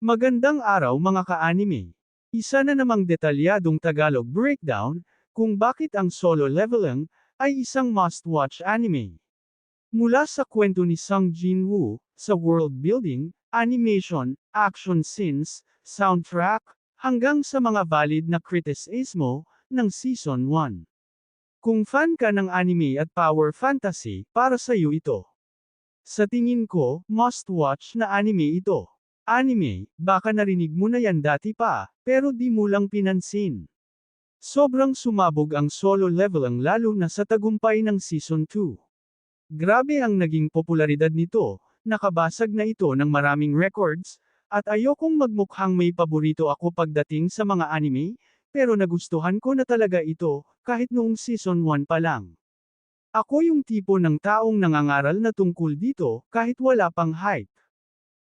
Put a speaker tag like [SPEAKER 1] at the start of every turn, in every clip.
[SPEAKER 1] Magandang araw mga ka-anime. Isa na namang detalyadong Tagalog breakdown, kung bakit ang Solo Leveling ay isang must-watch anime. Mula sa kwento ni Sung Jin-woo, sa world building, animation, action scenes, soundtrack, hanggang sa mga valid na kritisismo ng Season 1. Kung fan ka ng anime at power fantasy, para sa iyo ito. Sa tingin ko, must-watch na anime ito. Anime, baka narinig mo na yan dati pa, pero di mo lang pinansin. Sobrang sumabog ang Solo Leveling lalo na sa tagumpay ng Season 2. Grabe ang naging popularidad nito, nakabasag na ito ng maraming records, at ayokong magmukhang may paborito ako pagdating sa mga anime, pero nagustuhan ko na talaga ito, kahit noong Season 1 pa lang. Ako yung tipo ng taong nangangaral na tungkol dito, kahit wala pang hype.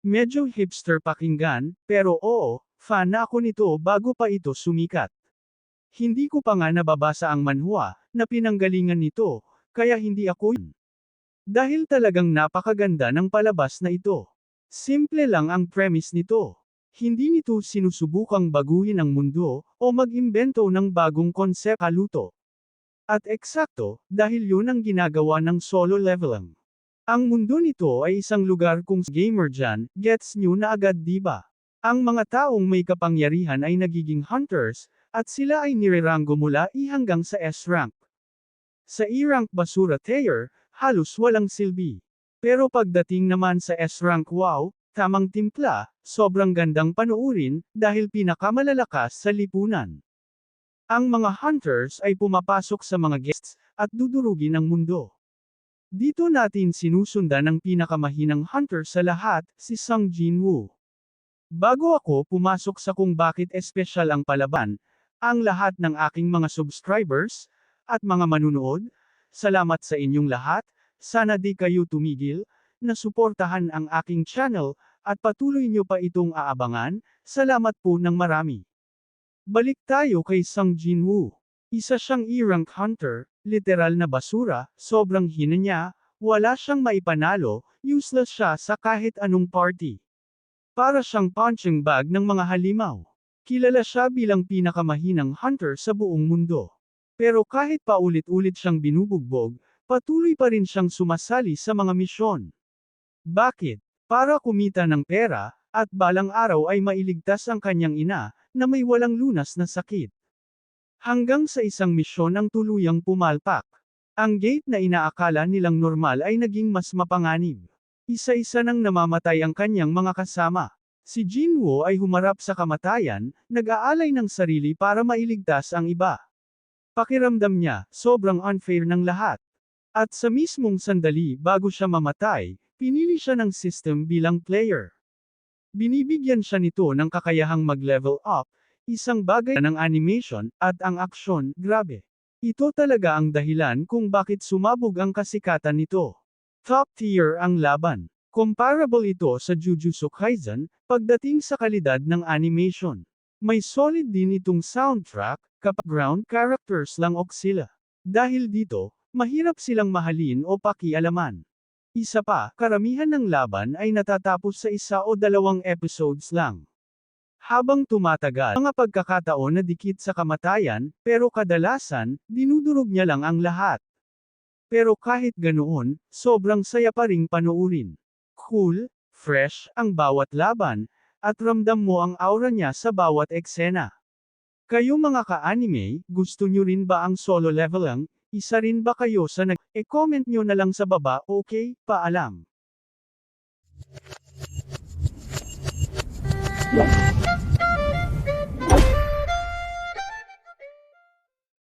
[SPEAKER 1] Medyo hipster pakinggan, pero oo, fan na ako nito bago pa ito sumikat. Hindi ko pa nga nababasa ang manhwa, na pinanggalingan nito, kaya hindi ako yun. Dahil talagang napakaganda ng palabas na ito. Simple lang ang premise nito. Hindi nito sinusubukang baguhin ang mundo, o mag-imbento ng bagong konsep haluto. At eksakto, dahil yun ang ginagawa ng Solo Leveling. Ang mundo nito ay isang lugar kung gamer dyan, gets nyo na agad diba? Ang mga taong may kapangyarihan ay nagiging hunters, at sila ay nirerango mula E hanggang sa S rank. Sa E rank basura tier, halos walang silbi. Pero pagdating naman sa S rank wow, tamang timpla, sobrang gandang panoorin, dahil pinakamalalakas sa lipunan. Ang mga hunters ay pumapasok sa mga guests, at dudurugin ang mundo. Dito natin sinusundan ng pinakamahinang hunter sa lahat, si Sung Jin-woo. Bago ako pumasok sa kung bakit espesyal ang palaban, ang lahat ng aking mga subscribers, at mga manunood, salamat sa inyong lahat, sana di kayo tumigil, na suportahan ang aking channel, at patuloy nyo pa itong aabangan, salamat po ng marami. Balik tayo kay Sung Jin-woo. Isa siyang E-rank hunter, literal na basura, sobrang hina niya, wala siyang maipanalo, useless siya sa kahit anong party. Para siyang punching bag ng mga halimaw. Kilala siya bilang pinakamahinang hunter sa buong mundo. Pero kahit paulit-ulit siyang binubugbog, patuloy pa rin siyang sumasali sa mga misyon. Bakit? Para kumita ng pera, at balang araw ay mailigtas ang kanyang ina, na may walang lunas na sakit. Hanggang sa isang misyon ang tuluyang pumalpak. Ang gate na inaakala nilang normal ay naging mas mapanganib. Isa-isa nang namamatay ang kanyang mga kasama. Si Jin-woo ay humarap sa kamatayan, nag-aalay ng sarili para mailigtas ang iba. Pakiramdam niya, sobrang unfair ng lahat. At sa mismong sandali bago siya mamatay, pinili siya ng system bilang player. Binibigyan siya nito ng kakayahang mag-level up, isang bagay ng animation, at ang aksyon, grabe. Ito talaga ang dahilan kung bakit sumabog ang kasikatan nito. Top tier ang laban. Comparable ito sa Jujutsu Kaisen, pagdating sa kalidad ng animation. May solid din itong soundtrack, kapag ground characters lang sila. Dahil dito, mahirap silang mahalin o pakialaman. Isa pa, karamihan ng laban ay natatapos sa 1 o 2 episodes lang. Habang tumatagal, mga pagkakataon na dikit sa kamatayan, pero kadalasan, dinudurog niya lang ang lahat. Pero kahit ganoon, sobrang saya pa ring panoorin. Cool, fresh, ang bawat laban, at ramdam mo ang aura niya sa bawat eksena. Kayo mga ka-anime, gusto nyo rin ba ang Solo Leveling? Isa rin ba kayo sa comment nyo na lang sa baba, okay, paalam.